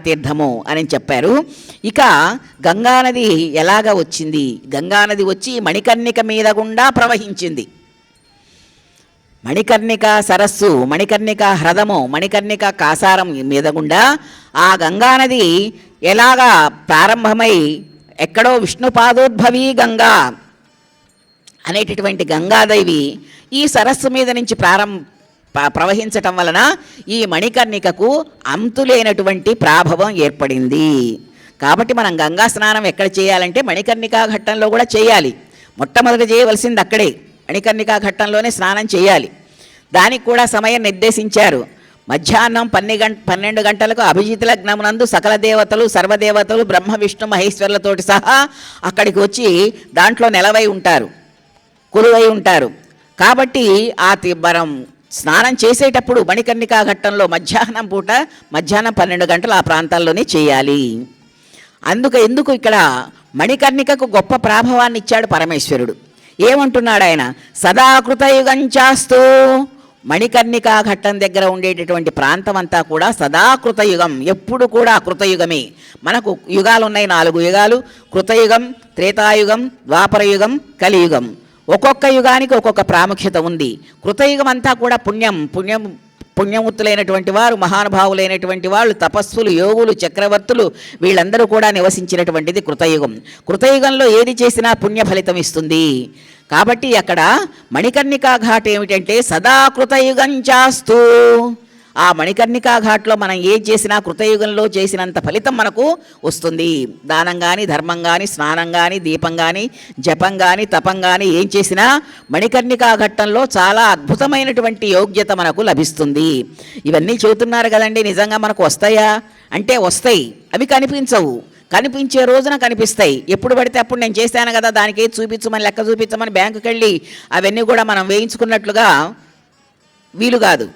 తీర్థము అని చెప్పారు. ఇక గంగానది ఎలాగ వచ్చింది? గంగానది వచ్చి మణికర్ణిక మీద గుండా ప్రవహించింది. మణికర్ణిక సరస్సు, మణికర్ణిక హ్రదము, మణికర్ణిక కాసారం మీద గుండా ఆ గంగానది ఎలాగా ప్రారంభమై ఎక్కడో విష్ణుపాదోద్భవీ గంగా అనేటటువంటి గంగాదేవి ఈ సరస్సు మీద నుంచి ప్రవహించటం వలన ఈ మణికర్ణికకు అంతులేనటువంటి ప్రాభవం ఏర్పడింది. కాబట్టి మనం గంగా స్నానం ఎక్కడ చేయాలంటే మణికర్ణికా ఘట్టంలో కూడా చేయాలి. మొట్టమొదట చేయవలసింది అక్కడే, మణికర్ణికా ఘట్టంలోనే స్నానం చేయాలి. దానికి కూడా సమయం నిర్దేశించారు. మధ్యాహ్నం 12 గంటలకు అభిజిత్ లగ్నమునందు సకల దేవతలు సర్వదేవతలు బ్రహ్మ విష్ణు మహేశ్వరులతోటి సహా అక్కడికి వచ్చి దాంట్లో నెలవై ఉంటారు, కొలువై ఉంటారు. కాబట్టి ఆ మనం స్నానం చేసేటప్పుడు మణికర్ణికా ఘట్టంలో మధ్యాహ్నం పూట, మధ్యాహ్నం 12 గంటలు ఆ ప్రాంతాల్లోనే చేయాలి. ఎందుకు ఇక్కడ మణికర్ణికకు గొప్ప ప్రాభవాన్ని ఇచ్చాడు పరమేశ్వరుడు. ఏమంటున్నాడు ఆయన? సదా కృతయుగంచాస్తు. మణికర్ణికా ఘట్టం దగ్గర ఉండేటటువంటి ప్రాంతం అంతా కూడా సదా కృతయుగం, ఎప్పుడు కూడా కృతయుగమే. మనకు యుగాలు ఉన్నాయి, 4 యుగాలు: కృతయుగం, త్రేతాయుగం, ద్వాపరయుగం, కలియుగం. ఒక్కొక్క యుగానికి ఒక్కొక్క ప్రాముఖ్యత ఉంది. కృతయుగం అంతా కూడా పుణ్యమూర్తులైనటువంటి వారు, మహానుభావులైనటువంటి వాళ్ళు, తపస్సులు, యోగులు, చక్రవర్తులు వీళ్ళందరూ కూడా నివసించినటువంటిది కృతయుగం. కృతయుగంలో ఏది చేసినా పుణ్య ఫలితం ఇస్తుంది. కాబట్టి అక్కడ మణికర్ణికా ఘాట్ ఏమిటంటే సదా కృతయుగంచాస్తు. ఆ మణికర్ణికా ఘాట్లో మనం ఏం చేసినా కృతయుగంలో చేసినంత ఫలితం మనకు వస్తుంది. దానం కానీ, ధర్మం కానీ, స్నానం కానీ, దీపం కానీ, జపం కానీ, తపం కానీ ఏం చేసినా మణికర్ణికా ఘట్టంలో చాలా అద్భుతమైనటువంటి యోగ్యత మనకు లభిస్తుంది. ఇవన్నీ చెబుతున్నారు కదండి, నిజంగా మనకు వస్తాయా అంటే వస్తాయి. అవి కనిపించవు, కనిపించే రోజున కనిపిస్తాయి. ఎప్పుడు పడితే అప్పుడు నేను చేశాను కదా, దానికి ఏది చూపించమని, లెక్క చూపించమని బ్యాంకుకి వెళ్ళి అవన్నీ కూడా మనం వేయించుకున్నట్లుగా వీలు కాదు.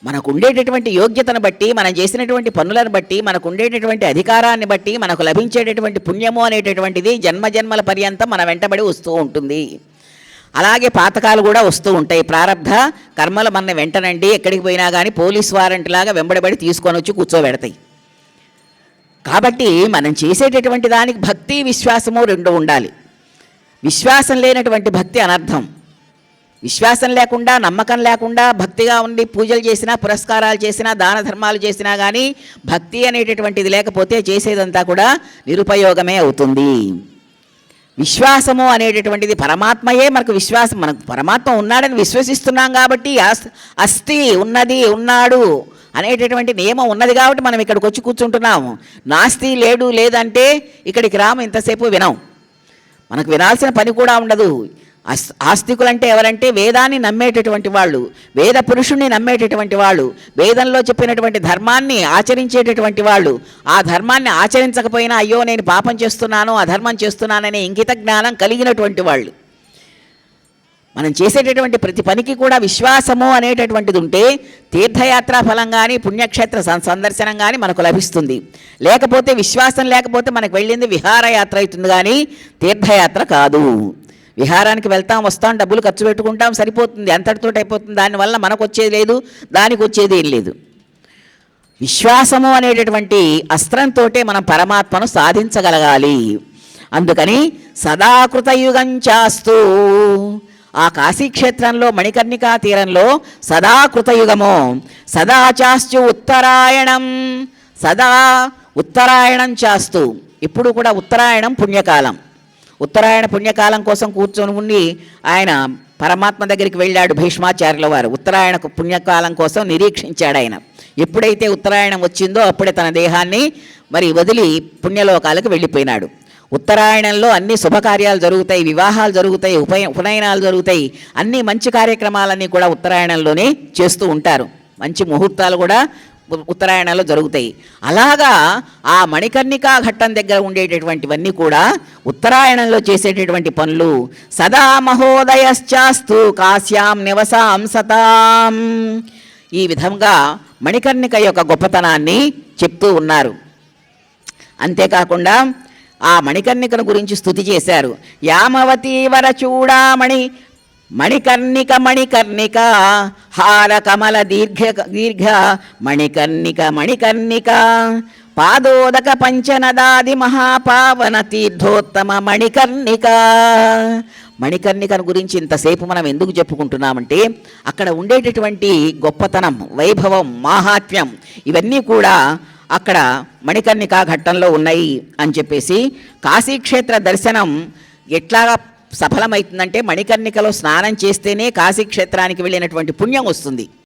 మనకు ఉండేటటువంటి యోగ్యతను బట్టి, మనం చేసినటువంటి పనులను బట్టి, మనకు ఉండేటటువంటి అధికారాన్ని బట్టి మనకు లభించేటటువంటి పుణ్యము అనేటటువంటిది జన్మజన్మల పర్యంతం మన వెంటబడి వస్తూ ఉంటుంది. అలాగే పాతకాలు కూడా వస్తూ ఉంటాయి. ప్రారంధ కర్మలు మన వెంటనండి ఎక్కడికి పోయినా కానీ పోలీస్ వారెంట్ లాగా వెంబడబడి తీసుకొని వచ్చి కూర్చోబెడతాయి. కాబట్టి మనం చేసేటటువంటి దానికి భక్తి, విశ్వాసము 2 ఉండాలి. విశ్వాసం లేనటువంటి భక్తి అనర్థం. విశ్వాసం లేకుండా, నమ్మకం లేకుండా భక్తిగా ఉండి పూజలు చేసినా, పురస్కారాలు చేసినా, దాన ధర్మాలు చేసినా కానీ భక్తి అనేటటువంటిది లేకపోతే చేసేదంతా కూడా నిరుపయోగమే అవుతుంది. విశ్వాసము అనేటటువంటిది పరమాత్మయే మనకు విశ్వాసం. మనకు పరమాత్మ ఉన్నాడని విశ్వసిస్తున్నాం కాబట్టి, అస్థి ఉన్నది, ఉన్నాడు అనేటటువంటి నియమం ఉన్నది కాబట్టి మనం ఇక్కడికి వచ్చి కూర్చుంటున్నాము. నాస్తి, లేదంటే ఇక్కడికి రాము, ఇంతసేపు వినం. మనకు వినాల్సిన పని కూడా ఉండదు. ఆస్తికులంటే ఎవరంటే వేదాన్ని నమ్మేటటువంటి వాళ్ళు, వేద పురుషుణ్ణి నమ్మేటటువంటి వాళ్ళు, వేదంలో చెప్పినటువంటి ధర్మాన్ని ఆచరించేటటువంటి వాళ్ళు. ఆ ధర్మాన్ని ఆచరించకపోయినా అయ్యో నేను పాపం చేస్తున్నాను, అధర్మం చేస్తున్నాననే ఇంగిత జ్ఞానం కలిగినటువంటి వాళ్ళు. మనం చేసేటటువంటి ప్రతి పనికి కూడా విశ్వాసము అనేటటువంటిది ఉంటే తీర్థయాత్రా ఫలం కానీ, పుణ్యక్షేత్ర సందర్శనం కానీ మనకు లభిస్తుంది. లేకపోతే విశ్వాసం లేకపోతే మనకు వెళ్ళింది విహారయాత్ర అవుతుంది కానీ తీర్థయాత్ర కాదు. విహారానికి వెళ్తాం, వస్తాం, డబ్బులు ఖర్చు పెట్టుకుంటాం, సరిపోతుంది, అంతటితో అయిపోతుంది. దానివల్ల మనకు వచ్చేది లేదు, దానికి వచ్చేది ఏం లేదు. విశ్వాసము అనేటటువంటి అస్త్రంతో మనం పరమాత్మను సాధించగలగాలి. అందుకని సదాకృతయుగంచాస్తు. ఆ కాశీక్షేత్రంలో మణికర్ణికా తీరంలో సదా కృతయుగము, సదాచాస్తు ఉత్తరాయణం, సదా ఉత్తరాయణం చాస్తు. ఇప్పుడు కూడా ఉత్తరాయణం పుణ్యకాలం. ఉత్తరాయణ పుణ్యకాలం కోసం కూర్చొని ఉండి ఆయన పరమాత్మ దగ్గరికి వెళ్ళాడు భీష్మాచార్యుల వారు. ఉత్తరాయణ పుణ్యకాలం కోసం నిరీక్షించాడు ఆయన. ఎప్పుడైతే ఉత్తరాయణం వచ్చిందో అప్పుడే తన దేహాన్ని వదిలి పుణ్యలోకాలకు వెళ్ళిపోయినాడు. ఉత్తరాయణంలో అన్ని శుభకార్యాలు జరుగుతాయి, వివాహాలు జరుగుతాయి, ఉపనయనాలు జరుగుతాయి, అన్ని మంచి కార్యక్రమాలన్నీ కూడా ఉత్తరాయణంలోనే చేస్తూ ఉంటారు. మంచి ముహూర్తాలు కూడా ఉత్తరాయణంలో జరుగుతాయి. అలాగా ఆ మణికర్ణికా ఘట్టం దగ్గర ఉండేటటువంటివన్నీ కూడా ఉత్తరాయణంలో చేసేటటువంటి పనులు. సదా మహోదయశ్చాస్తు కాశ్యాం నివసాం సతాం. ఈ విధంగా మణికర్ణిక యొక్క గొప్పతనాన్ని చెప్తూ ఉన్నారు. అంతేకాకుండా ఆ మణికర్ణికను గురించి స్తుతి చేశారు. యామవతీ వర చూడామణి మణికర్ణిక మణికర్ణిక హార కమల దీర్ఘ మణికర్ణిక మణికర్ణిక పాదోదక పంచనదాది మహాపావన తీర్థోత్తమ మణికర్ణిక. మణికర్ణికను గురించి ఇంతసేపు మనం ఎందుకు చెప్పుకుంటున్నామంటే అక్కడ ఉండేటటువంటి గొప్పతనం, వైభవం, మాహాత్మ్యం ఇవన్నీ కూడా అక్కడ మణికర్ణికా ఘట్టంలో ఉన్నాయి అని చెప్పేసి. కాశీక్షేత్ర దర్శనం ఎట్లాగా సఫలమవుతుందంటే మణికర్ణికలో స్నానం చేస్తేనే కాశీక్షేత్రానికి వెళ్ళినటువంటి పుణ్యం వస్తుంది.